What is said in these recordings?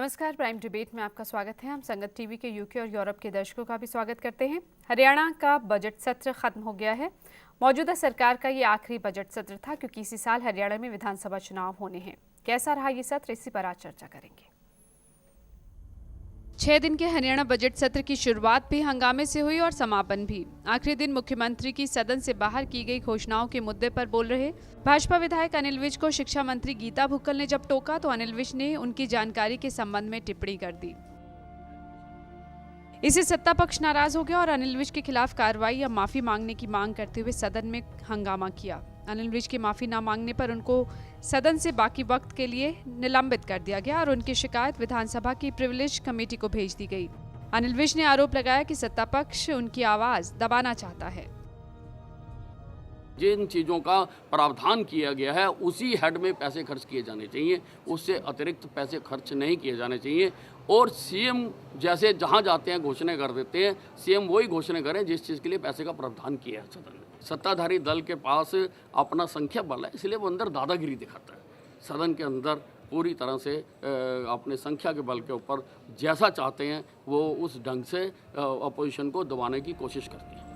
नमस्कार, prime debate में आपका स्वागत है। हम संगत टीवी के यूके और यूरोप के दर्शकों का भी स्वागत करते हैं। हरियाणा का बजट सत्र खत्म हो गया है। मौजूदा सरकार का ये आखिरी बजट सत्र था क्योंकि इसी साल हरियाणा में विधानसभा चुनाव होने हैं। कैसा रहा ये सत्र, इसी पर आज चर्चा करेंगे। 6 दिन के हरियाणा बजट सत्र की शुरुआत भी हंगामे से हुई और समापन भी। आखिरी दिन मुख्यमंत्री की सदन से बाहर की गई घोषणाओं के मुद्दे पर बोल रहे भाजपा विधायक अनिल विज को शिक्षा मंत्री गीता भुक्कल ने जब टोका तो अनिल विज ने उनकी जानकारी के संबंध में टिप्पणी कर दी। इससे सत्ता पक्ष नाराज हो गया और अनिल विज के खिलाफ कार्रवाई या माफी मांगने की मांग करते हुए सदन में हंगामा किया। अनिल विज के माफी न मांगने पर उनको सदन से बाकी वक्त के लिए निलंबित कर दिया गया और उनकी शिकायत विधानसभा की प्रिविलेज कमेटी को भेज दी गई। अनिल विज ने आरोप लगाया कि सत्ता पक्ष उनकी आवाज दबाना चाहता है। जिन चीज़ों का प्रावधान किया गया है उसी हेड में पैसे खर्च किए जाने चाहिए, उससे अतिरिक्त पैसे खर्च नहीं किए जाने चाहिए। और सीएम जैसे जहां जाते हैं घोषणा कर देते हैं, सीएम वही घोषणा करें जिस चीज़ के लिए पैसे का प्रावधान किया है सदन में। सत्ताधारी दल के पास अपना संख्या बल है, इसलिए वो अंदर दादागिरी दिखाता है। सदन के अंदर पूरी तरह से अपने संख्या के बल के ऊपर जैसा चाहते हैं वो उस ढंग से अपोजिशन को दबाने की कोशिश करती है।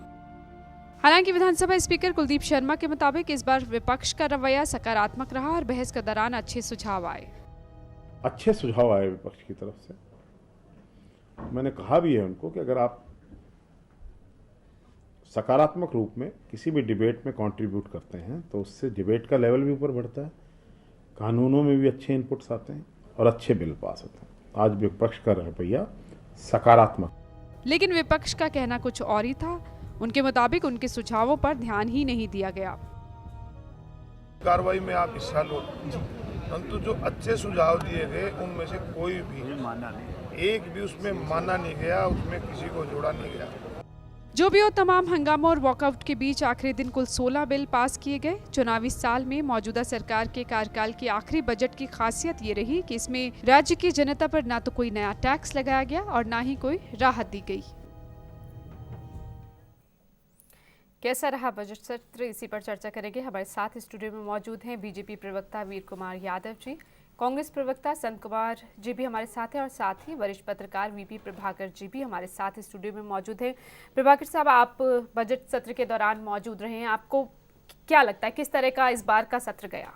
हालांकि विधानसभा स्पीकर कुलदीप शर्मा के मुताबिक इस बार विपक्ष का रवैया सकारात्मक रहा और बहस के दौरान अच्छे सुझाव आए। अच्छे सुझाव आए विपक्ष की तरफ से। मैंने कहा भी है उनको कि अगर आप सकारात्मक रूप में किसी भी डिबेट में कंट्रीब्यूट करते हैं तो उससे डिबेट का लेवल भी ऊपर बढ़ता है, कानूनों में भी अच्छे इनपुट्स आते हैं और अच्छे बिल पास होते हैं। आज विपक्ष का रवैया सकारात्मक। लेकिन विपक्ष का कहना कुछ और ही था। उनके मुताबिक उनके सुझावों पर ध्यान ही नहीं दिया गया। कार्रवाई में आप हिस्सा लो, परंतु जो अच्छे सुझाव दिए गए उनमें से कोई भी माना नहीं, एक भी उसमें माना नहीं गया, उसमें किसी को जोड़ा नहीं गया। जो भी हो, तमाम हंगामों और वॉकआउट के बीच आखिरी दिन कुल 16 बिल पास किए गए। चुनावी साल में मौजूदा सरकार के कार्यकाल के आखिरी बजट की खासियत ये रही कि इसमें राज्य की जनता पर ना तो कोई नया टैक्स लगाया गया और ना ही कोई राहत दी गई। कैसा रहा बजट सत्र, इसी पर चर्चा करेंगे। हमारे साथ स्टूडियो में मौजूद हैं बीजेपी प्रवक्ता वीर कुमार यादव जी, कांग्रेस प्रवक्ता संत कुमार जी भी हमारे साथ हैं और साथ ही वरिष्ठ पत्रकार वीपी प्रभाकर जी भी हमारे साथ स्टूडियो में मौजूद हैं। प्रभाकर साहब, आप बजट सत्र के दौरान मौजूद रहे हैं, आपको क्या लगता है किस तरह का इस बार का सत्र गया?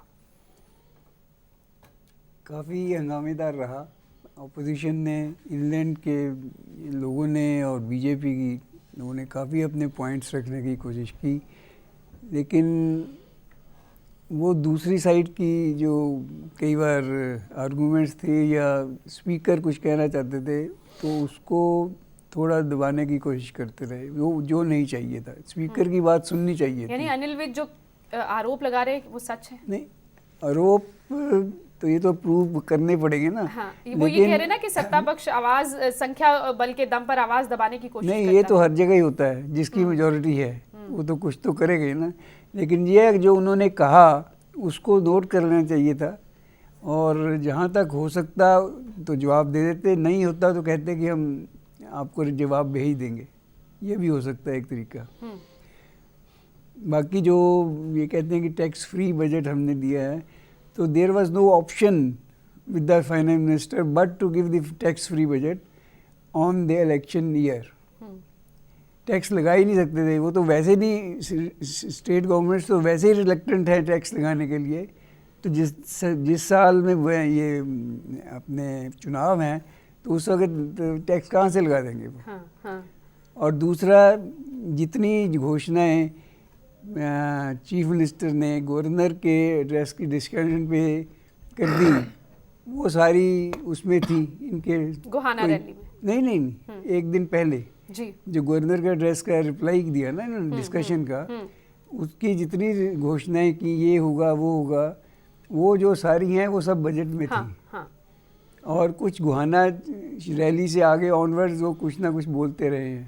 काफ़ी हंगामेदार रहा। अपोजिशन ने, इंग्लैंड के लोगों ने और बीजेपी की लोगों ने काफ़ी अपने पॉइंट्स रखने की कोशिश की, लेकिन वो दूसरी साइड की जो कई बार आर्गूमेंट्स थे या स्पीकर कुछ कहना चाहते थे तो उसको थोड़ा दबाने की कोशिश करते रहे, वो जो नहीं चाहिए था। स्पीकर की बात सुननी चाहिए। यानी अनिल विज जो आरोप लगा रहे हैं वो सच है? नहीं, आरोप तो ये तो प्रूव करने पड़ेंगे ना। हाँ, वो ये कह रहे ना कि सत्ता पक्ष आवाज संख्या बल के दम पर आवाज दबाने की कोशिश नहीं, ये तो हर जगह ही होता है। जिसकी मेजॉरिटी है वो तो कुछ तो करेगा ही ना। लेकिन ये जो उन्होंने कहा उसको नोट कर लेना चाहिए था और जहाँ तक हो सकता तो जवाब दे देते, नहीं होता तो कहते कि हम आपको जवाब भेज देंगे। ये भी हो सकता है एक तरीका। बाकी जो ये कहते हैं कि टैक्स फ्री बजट हमने दिया है, तो there was no option with the finance minister but to give the tax free budget on the election year. Tax लगा ही नहीं सकते थे, वो तो वैसे नहीं, स्टेट गवर्नमेंट्स तो वैसे ही रिलक्टेंट है टैक्स लगाने के लिए। तो जिस साल में वो ये अपने चुनाव हैं तो उस वक्त टैक्स कहाँ से लगा देंगे वो। हाँ। और दूसरा, जितनी घोषणाएं चीफ मिनिस्टर ने गवर्नर के एड्रेस की डिस्कशन पे कर दी वो सारी उसमें थी इनके गोहाना रैली में। नहीं, एक दिन पहले जी जो गवर्नर का एड्रेस का रिप्लाई दिया ना इन्होंने डिस्कशन का, उसकी जितनी घोषणाएं की ये होगा वो होगा, वो जो सारी हैं वो सब बजट में थी। और कुछ गुहाना रैली से आगे ऑनवर्ड्स वो कुछ ना कुछ बोलते रहे हैं।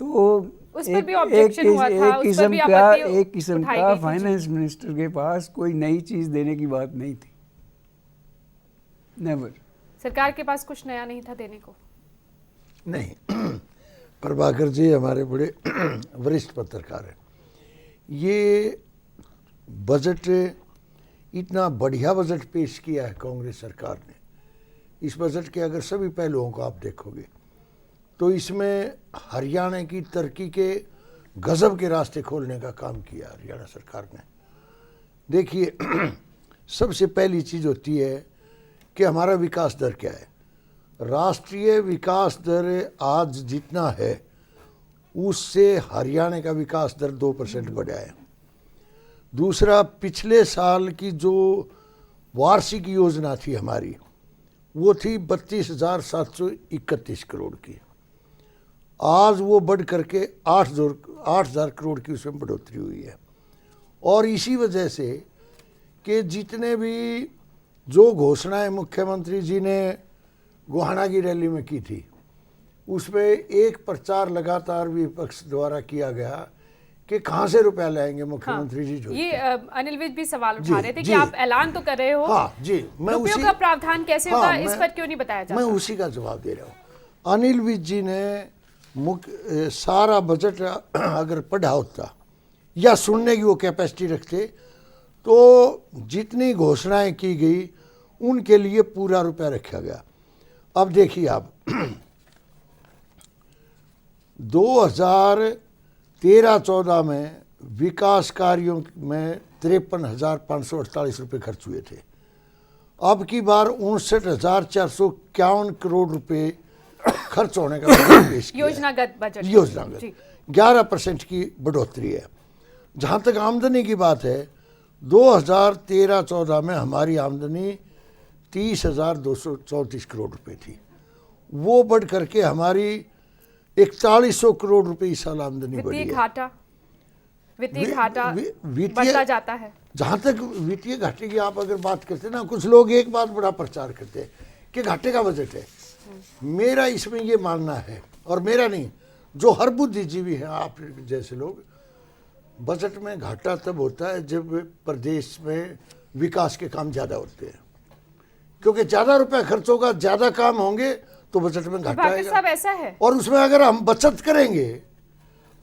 तो एक किस्म का फाइनेंस मिनिस्टर के पास कोई नई चीज देने की बात नहीं थी। नेवर। सरकार के पास कुछ नया नहीं था देने को। नहीं, प्रभाकर जी हमारे बड़े वरिष्ठ पत्रकार हैं। ये बजट, इतना बढ़िया बजट पेश किया है कांग्रेस सरकार ने इस बजट के अगर सभी पहलुओं को आप देखोगे तो इसमें हरियाणा की तरक्की के गजब के रास्ते खोलने का काम किया हरियाणा सरकार ने। देखिए सबसे पहली चीज़ होती है कि हमारा विकास दर क्या है। राष्ट्रीय विकास दर आज जितना है उससे हरियाणा का विकास दर 2% बढ़ा है। दूसरा, पिछले साल की जो वार्षिक योजना थी हमारी वो थी 32,731 करोड़ की, आज वो बढ़ करके 8,000 करोड़ की उसमें बढ़ोतरी हुई है। और इसी वजह से कि जितने भी जो घोषणाएं मुख्यमंत्री जी ने गोहाना की रैली में की थी उसमें एक प्रचार लगातार विपक्ष द्वारा किया गया कि कहाँ से रुपया लाएंगे मुख्यमंत्री जी जो ये अनिल विज भी सवाल जी, उठा रहे थे कि जी। आप ऐलान तो कर रहे हो, हाँ जी, मैं रुपयों उसी का प्रावधान कैसे होगा इस मैं- पर क्यों नहीं बताया जाता? मैं उसी का जवाब दे रहा हूँ। अनिल विज जी ने सारा बजट अगर पढ़ा होता या सुनने की वो कैपेसिटी रखते तो जितनी घोषणाएं की गई उनके लिए पूरा रुपया रखा गया। अब देखिए आप 2013-14 में विकास कार्यों में 53,548 रुपये खर्च हुए थे। अब की बार 59,451 करोड़ रुपए खर्च होने का बजट पेश किया है। योजनागत बजट योजनागत जी। 11% की बढ़ोतरी है। जहाँ तक आमदनी की बात है 2013-14 में हमारी आमदनी 30,234 करोड़ रुपए थी, वो बढ़ करके हमारी 4100 करोड़ रुपए इस साल आमदनी बढ़ी वित्तीय है। घाटा वित्तीय बढ़ता जाता है। जहाँ तक वित्तीय घाटे की आप अगर बात करते हैं ना, कुछ लोग एक बात बड़ा प्रचार करते हैं कि घाटे का बजट है। मेरा इसमें ये मानना है, और मेरा नहीं, जो हर बुद्धिजीवी हैं आप जैसे लोग, बजट में घाटा तब होता है जब प्रदेश में विकास के काम ज़्यादा होते हैं, क्योंकि ज़्यादा रुपया खर्च होगा, ज़्यादा काम होंगे तो बजट में घाटा भाकर आएगा। साहब ऐसा है और उसमें अगर हम बचत करेंगे,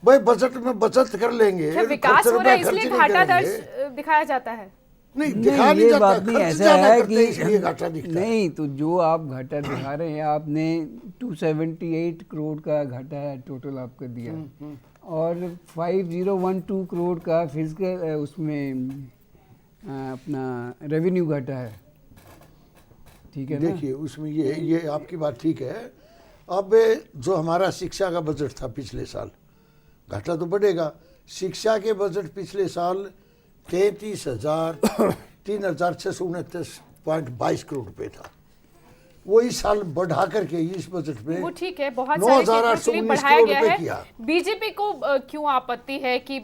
भाई बजट में बचत कर लेंगे, क्या विकास खर्च हो रहा है रुपया खर्च इसलिए नहीं घाटा करेंगे। दर्ज दिखाया जाता है? नहीं, नहीं, दिखा नहीं ये जाता, बात नहीं, खर्च ऐसा ज़्यादा है करते हैं, कि इसलिए घाटा दिखता है। नहीं, तो जो आप घाटा दिखा रहे हैं, आपने 278 करोड़ का घाटा टोटल आपका दिया और 5012 करोड़ का फिजिकल उसमें अपना रेवेन्यू घाटा है, ठीक है ना? देखिए उसमें ये आपकी बात ठीक है। अब जो हमारा शिक्षा का बजट था पिछले साल, घाटा तो बढ़ेगा। शिक्षा के बजट पिछले साल 33,629.22 करोड़ रुपए था, वो इस साल बढ़ा करके इस बजट में वो ठीक है, बहुत सारे क्षेत्रों के लिए 9,819 बढ़ाया करोड़ गया रुपए है। किया। बीजेपी को क्यों आपत्ति है कि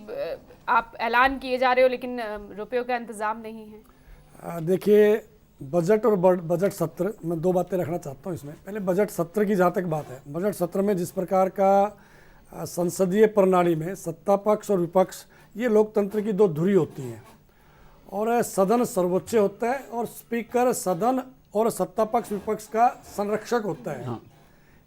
आप ऐलान किए जा रहे हो लेकिन रुपयों का इंतजाम नहीं है? देखिए, बजट और बजट सत्र में दो बातें रखना चाहता हूँ इसमें। पहले बजट सत्र की जहाँ तक बात है, बजट सत्र में जिस प्रकार का संसदीय प्रणाली में सत्ता पक्ष और विपक्ष, ये लोकतंत्र की दो धुरी होती हैं और सदन सर्वोच्च होता है और स्पीकर सदन और सत्ता पक्ष विपक्ष का संरक्षक होता है। हाँ।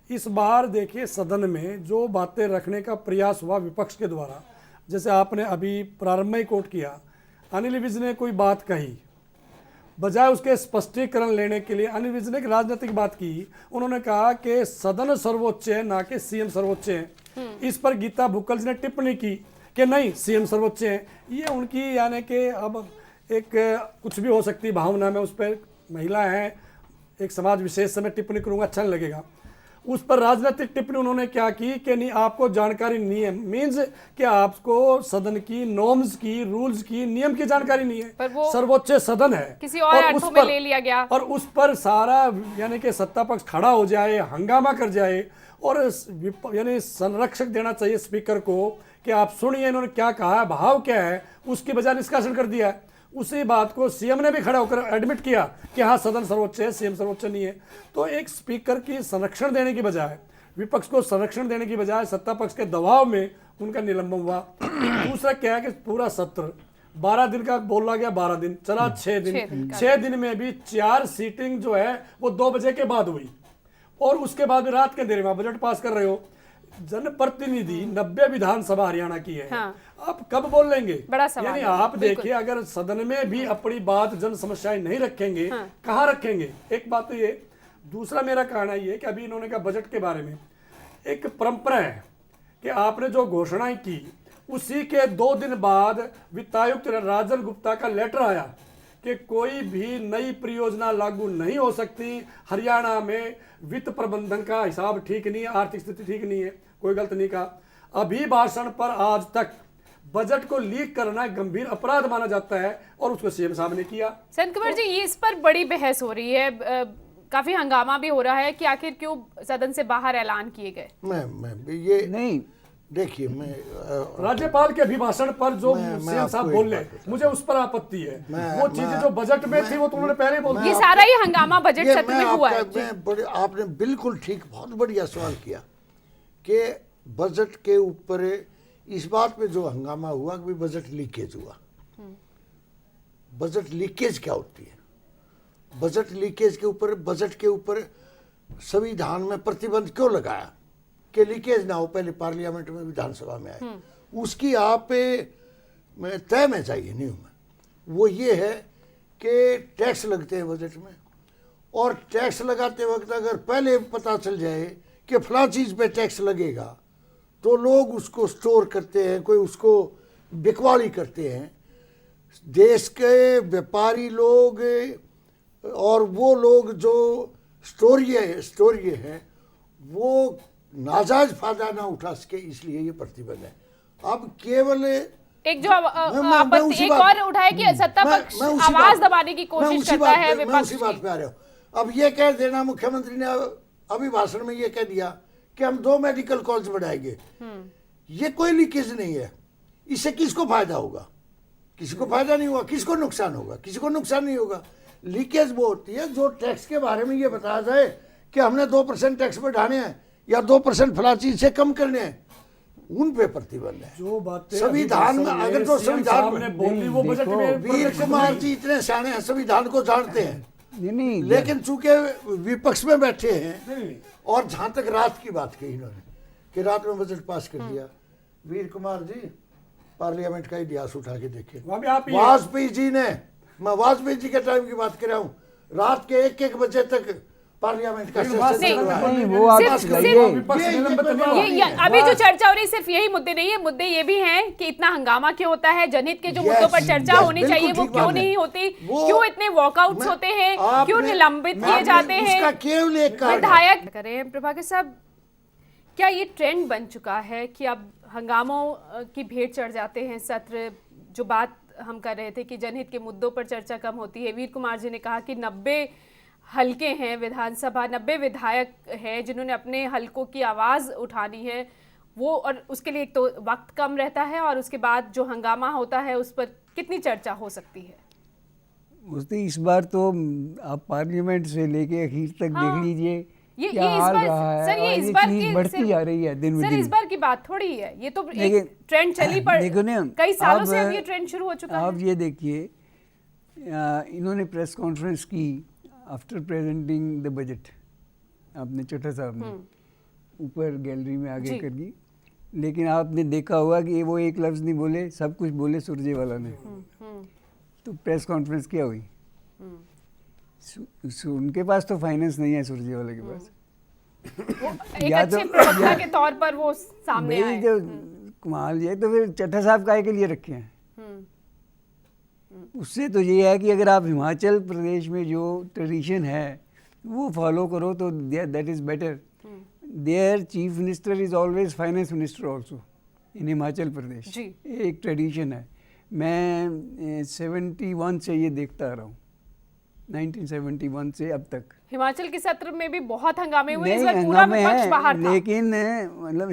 इस बार देखिए सदन में जो बातें रखने का प्रयास हुआ विपक्ष के द्वारा, जैसे आपने अभी प्रारंभ में ही कोट किया, अनिल विज ने कोई बात कही, बजाय उसके स्पष्टीकरण लेने के लिए अनिल विज ने एक राजनीतिक बात की। उन्होंने कहा कि सदन सर्वोच्च है, ना कि सीएम सर्वोच्च है। इस पर गीता भुक्कल जी ने टिप्पणी की कि नहीं, सीएम सर्वोच्च है। ये उनकी यानी कि अब एक कुछ भी हो सकती भावना में, उस पर महिला है, एक समाज विशेष से मैं टिप्पणी करूंगा, अच्छा नहीं लगेगा। उस पर राजनीतिक टिप्पणी उन्होंने क्या की कि नहीं, आपको जानकारी नहीं है, मीन्स कि आपको सदन की नॉर्म्स की, रूल्स की, नियम की जानकारी नहीं पर है। वो सर्वोच्च सदन है, किसी और अर्थों में ले लिया गया और उस पर सारा यानी कि सत्ता पक्ष खड़ा हो जाए, हंगामा कर जाए और यानी संरक्षक देना चाहिए स्पीकर को कि आप सुनिए इन्होंने क्या कहा है, भाव क्या है, उसकी बजाय निष्कासन कर दिया है। उसी बात को सीएम ने भी खड़ा होकर एडमिट किया कि हाँ सदन सर्वोच्च है, सीएम सर्वोच्च नहीं है। तो एक स्पीकर की संरक्षण देने की बजाय, विपक्ष को संरक्षण देने की बजाय सत्ता पक्ष के दबाव में उनका निलंबन हुआ। दूसरा क्या है कि पूरा सत्र 12 दिन का बोला गया, 12 दिन चला, 6 दिन, 6 दिन में भी 4 सीटिंग जो है वो 2 बजे के बाद हुई और उसके बाद रात के देर में बजट पास कर रहे हो। जनप्रतिनिधि 90 विधानसभा हरियाणा की है। हाँ। आप कब बोल लेंगे? बड़ा सवाल यानी है, आप बिल्कुल। देखिए, अगर सदन में भी अपनी बात जन समस्याएं नहीं रखेंगे, हाँ। कहाँ रखेंगे? एक बात तो ये, दूसरा मेरा कहना ये है कि अभी इन्होंने कहा बजट के बारे में, एक परंपरा है कि आपने जो घोषणाएं की उसी के 2 दिन बाद वित्तायुक्त राजन गुप्ता का लेटर आया कि कोई भी नई परियोजना लागू नहीं हो सकती, हरियाणा में वित्त प्रबंधन का हिसाब ठीक नहीं है, आर्थिक स्थिति ठीक नहीं है, कोई गलत नहीं कहा। अभिभाषण पर आज तक बजट को लीक करना गंभीर अपराध माना जाता है और उसको सीएम साहब ने किया। संत कुमार जी, ये इस पर बड़ी बहस हो रही है, काफी हंगामा भी हो रहा है कि आखिर क्यों सदन से बाहर ऐलान किए गए। मैं ये नहीं, देखिए, मैं राज्यपाल के अभिभाषण पर जो सीएम साहब बोले, मुझे उस पर आपत्ति है। वो चीजें जो बजट में थी वो तो उन्होंने पहले ही बोल ये दिया। सारा ही हंगामा बजट सत्र में हुआ है। आपने बिल्कुल ठीक, बहुत बढ़िया सवाल किया कि बजट के ऊपर इस बात पे जो हंगामा हुआ कि बजट लीकेज हुआ। बजट लीकेज क्या होती है? बजट लीकेज के ऊपर, बजट के ऊपर संविधान में प्रतिबंध क्यों लगाया कि लीकेज ना हो? पहले पार्लियामेंट में, विधानसभा में आए, उसकी आप तय में चाहिए नियम में। वो ये है कि टैक्स लगते हैं बजट में, और टैक्स लगाते वक्त अगर पहले पता चल जाए कि फलां चीज़ पे टैक्स लगेगा तो लोग उसको स्टोर करते हैं, कोई उसको बिकवाली करते हैं। देश के व्यापारी लोग और वो लोग जो स्टोरिये हैं वो नाजायज फायदा ना उठा सके, इसलिए ये प्रतिबंध है। अब केवल एक जो आपत्ति एक और उठाए कि सत्ता पक्ष आवाज दबाने की कोशिश करता है विपक्ष। मैं उसी बात पे आ रहा हूँ। अब ये कह देना, मुख्यमंत्री ने अभी भाषण में ये कह दिया कि हम 2 मेडिकल कॉलेज बढ़ाएंगे, ये कोई लीकेज नहीं है। इससे किसको फायदा होगा? किसी को फायदा नहीं होगा। किसको नुकसान होगा? किसी को नुकसान नहीं होगा। लीकेज वो होती है जो टैक्स के बारे में ये बताया जाए कि हमने 2% टैक्स बढ़ाने हैं या 2% फला चीज से कम करने हैं, उन पे प्रतिबंध है। जो बातें संविधान में अगर जो संविधान ने बोली वो बजट में, वीर कुमार जी इतने सियाने हैं, संविधान को जानते हैं, नहीं, लेकिन चूंकि विपक्ष में बैठे हैं, नहीं। और जहां तक रात की बात कही इन्होंने कि रात में बजट पास कर दिया, वीर कुमार जी पार्लियामेंट का इतिहास उठा के देखे। वाजपेयी जी ने, मैं वाजपेयी जी के टाइम की बात कर रहा हूँ, रात के 1-1 बजे तक पार्लियामेंट का सेशन चल रहा है। वो आप ये अभी जो चर्चा हो रही है सिर्फ यही मुद्दे नहीं है, मुद्दे ये भी हैं कि इतना हंगामा क्यों होता है, जनहित के जो मुद्दों पर चर्चा होनी चाहिए वो क्यों नहीं होती, क्यों इतने वॉकआउट्स होते हैं, क्यों निलंबित किए जाते हैं विधायक। करें प्रभाकर साहब, क्या ये ट्रेंड बन चुका है कि अब हंगामों की भेंट चढ़ जाते हैं सत्र? जो बात हम कर रहे थे कि जनहित के मुद्दों पर चर्चा कम होती है, वीर कुमार जी ने कहा कि 90 हलके हैं विधानसभा, 90 विधायक हैं जिन्होंने अपने हलकों की आवाज़ उठानी है वो, और उसके लिए एक तो वक्त कम रहता है और उसके बाद जो हंगामा होता है उस पर कितनी चर्चा हो सकती है? उसने इस बार तो आप पार्लियामेंट से लेके आखिर तक देख लीजिए ये क्या इस हाल बार रहा है, सर, ये और इस ये बार चीज बढ़ती जा रही है दिन ब सर दिन। इस बार की बात थोड़ी है, ये तो लेकिन एक ट्रेंड चली पर देखो ना, कई सालों से अब ये ट्रेंड शुरू हो चुका है। आप ये देखिए, इन्होंने प्रेस कॉन्फ्रेंस की आफ्टर प्रेजेंटिंग द बजट, आपने चट्टा साहब ने ऊपर गैलरी में आगे कर दी, लेकिन आपने देखा होगा कि वो एक लफ्ज़ नहीं बोले, सब कुछ बोले सुरजेवाला ने। तो प्रेस कॉन्फ्रेंस क्या हुई? उनके पास तो फाइनेंस नहीं है सुरजेवाला के पास। एक अच्छे प्रवक्ता के तौर पर वो सामने आए। जो कमाल ये तो फिर चट्टा साहब काहे के लिए रखे हैं? उससे तो ये है कि अगर आप हिमाचल प्रदेश में जो ट्रेडिशन है वो फॉलो करो तो that is better. There chief minister is always finance minister also in Himachal Pradesh, एक ट्रेडिशन है। मैं 71 से ये देखता आ रहा हूँ, 1971 से अब तक। हिमाचल के सत्र में भी बहुत हंगामे हुए, इस बार पूरा विपक्ष बाहर था। लेकिन मतलब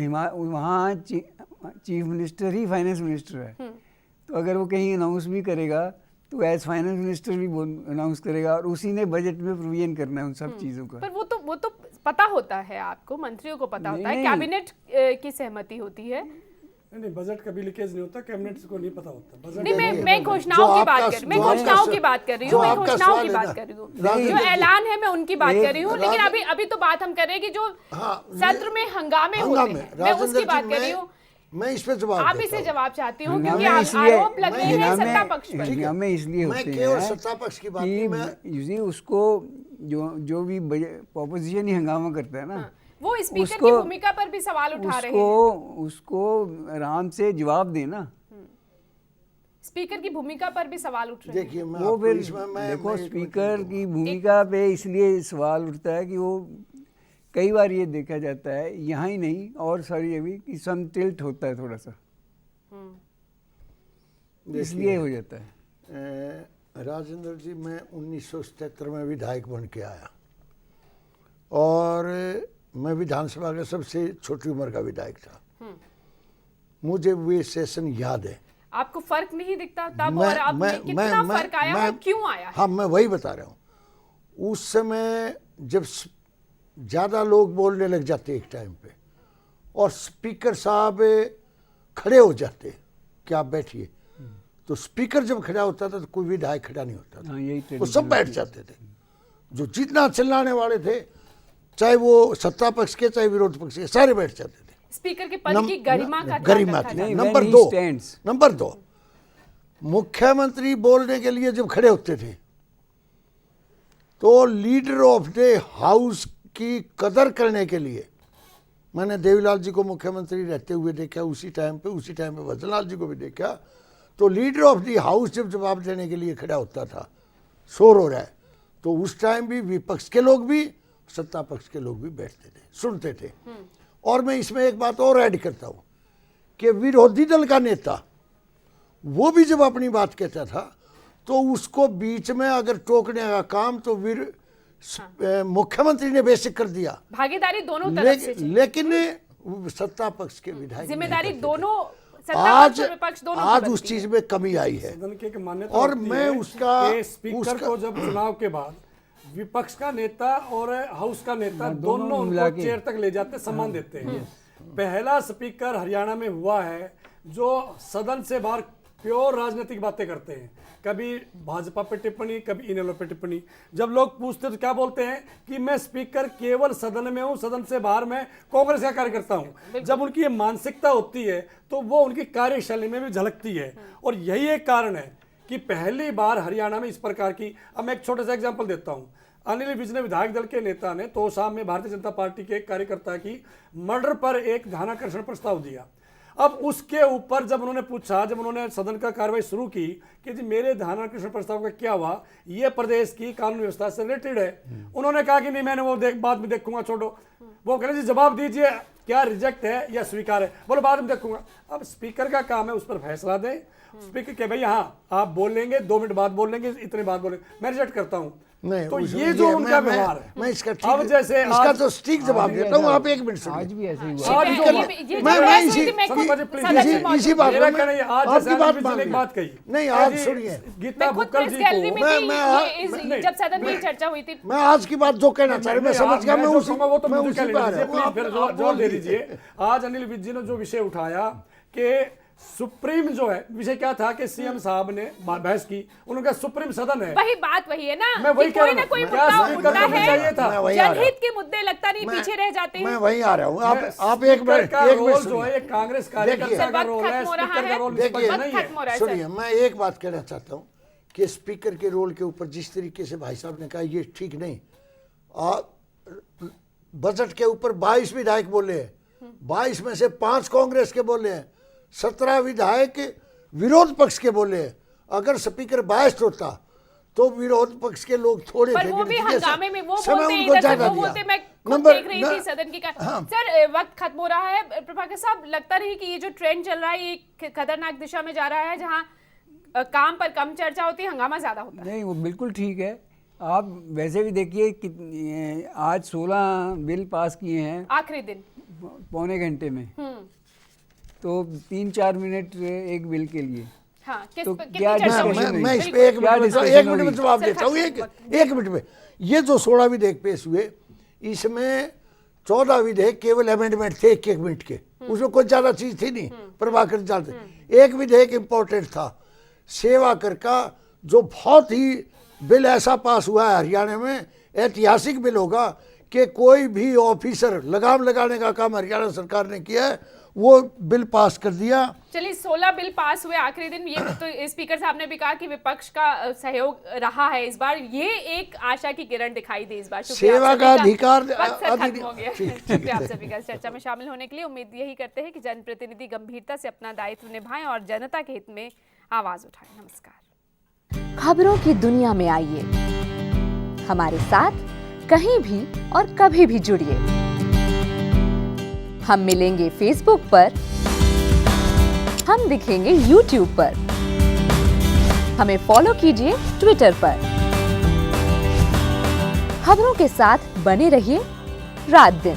वहाँ चीफ मिनिस्टर ही फाइनेंस मिनिस्टर है, तो अगर वो कहीं अनाउंस भी करेगा तो एज फाइनेंस मिनिस्टर भी अनाउंस करेगा, और उसी ने बजट में प्रोविजन करना है उन सब चीज़ों का। पर वो तो पता होता है, आपको मंत्रियों को पता होता है, कैबिनेट की सहमति होती है। नहीं, बजट का भी लीकेज नहीं होता, कैबिनेट को नहीं पता होता। बजट नहीं, मैं घोषणाओं की बात कर रही हूँ, मैं घोषणाओं की बात कर रही हूँ, जो ऐलान है मैं उनकी बात कर रही हूँ। लेकिन अभी तो बात हम कर रहे हैं कि जो सत्र में हंगामे होते हैं, मैं उसकी बात कर रही हूँ मैं इस पे जवाब आप देता इसे हूं। जवाब चाहती हूँ हंगामे क्योंकि इसलिए- आरोप लग रहे हैं सत्ता पक्ष पर। हंगामे इसलिए मैं होते केवल हैं सत्ता पक्ष की बात नहीं, मैं कि you see, उसको जो भी ऑपोजिशन ही हंगामा करता है ना, वो स्पीकर की उसको- भूमिका पर भी सवाल उठा रहे हैं। उसको आराम से जवाब देना। स्पीकर की भूमिका पर भी सवाल उठ रहे हैं। देखिए मैं वो आपको फिर इसमें देखो मैं एक स्पीकर मिनट की भूमिका पे इसलिए सवाल उठता है कि वो कई बार ये देखा जाता है, यहाँ ही नहीं और सारी जगह भी, कि सम टिल्ट होता है थोड़ा सा, इसलिए हो जाता है। राजेंद्र जी, मैं 1977 में विधायक बन के आया और मैं विधानसभा का सबसे छोटी उम्र का विधायक था। मुझे वे सेशन याद है। आपको फर्क नहीं दिखता तब और अब में कितना फर्क आया और क्यों आया है? हाँ, मैं वही बता रहा हूँ। उस समय जब ज़्यादा लोग बोलने लग जाते एक टाइम पे और स्पीकर साहब खड़े हो जाते कि आप बैठिए, तो स्पीकर जब खड़ा होता था तो कोई विधायक खड़ा नहीं होता था, हाँ, यही वो सब tradition बैठ जाते थे। जो जितना चिल्लाने वाले थे, चाहे वो सत्ता पक्ष के चाहे विरोध पक्ष के, सारे बैठ जाते थे। स्पीकर के पद की गरिमा का ध्यान गरिमा रखा थी। जाए। नहीं, नंबर when he दो, stands. नंबर दो, मुख्यमंत्री बोलने के लिए जब खड़े होते थे तो लीडर ऑफ द हाउस की कदर करने के लिए, मैंने देवीलाल जी को मुख्यमंत्री रहते हुए देखा उसी टाइम पे भजनलाल जी को भी देखा, तो लीडर ऑफ द हाउस जब जवाब देने के लिए खड़ा होता था, शोर हो रहा है, तो उस टाइम भी विपक्ष के लोग भी सत्ता पक्ष के लोग भी बैठते थे, सुनते थे। और मैं इसमें एक बात और ऐड करता हूं कि विरोधी दल का नेता वो भी जब अपनी बात कहता था तो उसको बीच में अगर टोकने का काम तो मुख्यमंत्री ने बेसिक कर दिया। भागीदारी दोनों तरफ से चाहिए। लेकिन सत्ता पक्ष के विधायक जिम्मेदारी नहीं करते थे। दोनों सत्ता आज पक्ष और विपक्ष दोनों की आज बनती उस है। चीज में कमी आई है। सदन की एक मान्यता और होती मैं है कि स्पीकर को जब चुनाव के बाद विपक्ष का नेता और हाउस का नेता दोनों उनको चेयर तक ले जाते सम्मान देते हैं। पहला स्पीकर हरियाणा में हुआ है जो सदन से बाहर प्योर राजनीतिक बातें करते हैं, कभी भाजपा पे टिप्पणी, कभी इनेलो पे टिप्पणी। जब लोग पूछते तो क्या बोलते हैं कि मैं स्पीकर केवल सदन में हूं, सदन से बाहर मैं कांग्रेस का कार्यकर्ता हूं। जब उनकी ये मानसिकता होती है तो वो उनकी कार्यशैली में भी झलकती है। और यही एक कारण है कि पहली बार हरियाणा में इस प्रकार की, अब मैं एक छोटा सा एग्जाम्पल देता हूं। अनिल विज ने, विधायक दल के नेता ने तोशाम में भारतीय जनता पार्टी के एक कार्यकर्ता की मर्डर पर एक ध्यानाकर्षण प्रस्ताव दिया। अब उसके ऊपर जब उन्होंने पूछा, जब उन्होंने सदन का कार्रवाई शुरू की कि जी मेरे ध्यानाकर्षण प्रस्ताव का क्या हुआ, ये प्रदेश की कानून व्यवस्था से रिलेटेड है, उन्होंने कहा कि नहीं मैंने वो बाद में देखूंगा, छोड़ो। वो कह रहे जी जवाब दीजिए, क्या रिजेक्ट है या स्वीकार है? बोले बाद में देखूंगा। अब स्पीकर का काम है उस पर फैसला दें। स्पीकर के भाई हाँ आप बोलेंगे, 2 मिनट बाद बोलेंगे, इतने बाद बोलेंगे, मैं रिजेक्ट करता हूँ। नहीं, तो उसमें ये जो उनका व्यवहार है, मैं इसका अब जैसे इसका तो स्टिक जवाब देता हूँ। आप 1 मिनट सुनिए। आज भी ऐसे ही हुआ। आज जो मैं इसी बात मेरा में कहना है, आज आपकी जैसे बात अनिल विज ने एक बात कही, नहीं, आज सुनिए। गीता मैं खुद भुक्कल प्रेस जी गैलरी को में मैं- थी, मैं- ये जब सदन में चर्चा हुई थी। मैं आज की बात जो कहना चाह रहा, मैं समझ गया, मैं जो उसी कहूंगा वो तो मैं मुझे उसी कह पे आ लीजिए, रहा हूँ। प्लीज फिर आप जवाब दे बोल दीजिए। आज अनिल विज जी ने जो विषय उठाया कि सुप्रीम जो है, विषय क्या था कि सीएम साहब ने बहस की, उन्होंने कहा सुप्रीम सदन है। वही बात वही है ना, मैं वही कि कह कोई रहा ना हूं। कोई क्या मुद्दा स्पीकर उठता करना चाहिए है, था? मैं वही आ रहा जनहित के मुद्दे लगता नहीं पीछे रह जाते मैं हैं। वही आ रहा हूँ। आप एक स्पीकर मिनट, का 1 रोल मिनट जो सुनिए। है ये कांग्रेस कार्यकर्ता का वक्त रोल है, खत्म हो रहा स्पीकर का है। रोल देखिए, निष्पक्ष नहीं है। खत्म हो रहा है सर। सुनिए, मैं एक बात कहना चाहता हूँ कि स्पीकर के रोल के ऊपर जिस तरीके से भाई साहब ने कहा ये ठीक नहीं। बजट के ऊपर 22 विधायक बोले हैं, 22 में से 5 कांग्रेस के बोले हैं, 17 विधायक विरोध पक्ष के बोले हैं। अगर स्पीकर बायस्ड होता तो विरोध पक्ष के लोग थोड़े पर थे, वो भी लेकिन जैसा हंगामे में वो समय बोलते उनको इधर से ज्यादा वो दिया। बोलते, मैं खुद नंबर- देख रही थी सदन की हाँ। सर वक्त खत्म हो रहा है। प्रभाकर साहब, लगता नहीं कि ये जो ट्रेंड चल रहा है ये एक खतरनाक दिशा में जा रहा है, जहां काम पर कम चर्चा होती है, हंगामा ज्यादा होता है। नहीं, वो बिल्कुल ठीक है। आप वैसे भी देखिए कि आज 16 बिल पास किए हैं आखिरी दिन पौने घंटे में, तो 3-4 मिनट एक बिल के लिए। हाँ, तो कितनी क्या चर्चा हुई? मैं इस बिल्कुल। पे 1 क्या मिनट discussion 1 मिनट में होगी? जवाब सर, देता हूँ। खत्म। 1 मिनट में ये जो 16 विधेयक पेश हुए, इसमें 14 विधेयक केवल अमेंडमेंट थे 1-1 मिनट के, उसमें कोई ज्यादा चीज थी नहीं। प्रभाकर जानते, एक विधेयक इंपॉर्टेंट था सेवा कर का, जो बहुत ही बिल ऐसा पास हुआ है हरियाणा में, ऐतिहासिक बिल होगा कि कोई भी ऑफिसर लगाम लगाने का काम हरियाणा सरकार ने किया है, वो बिल पास कर दिया। चलिए 16 बिल पास हुए आखिरी दिन, ये तो स्पीकर साहब ने भी कहा कि विपक्ष का सहयोग रहा है इस बार, ये एक आशा की किरण दिखाई दी इस बार। सेवा का अधिकार खत्म हो गया। शुक्रिया आप सभी का चर्चा में शामिल होने के लिए। उम्मीद यही करते हैं कि जनप्रतिनिधि गंभीरता से अपना दायित्व निभाएं और जनता के हित में आवाज उठाएं। नमस्कार। खबरों की दुनिया में आइए, हमारे साथ कहीं भी और कभी भी जुड़िए। हम मिलेंगे फेसबुक पर, हम दिखेंगे यूट्यूब पर, हमें फॉलो कीजिए ट्विटर पर। खबरों के साथ बने रहिए रात दिन।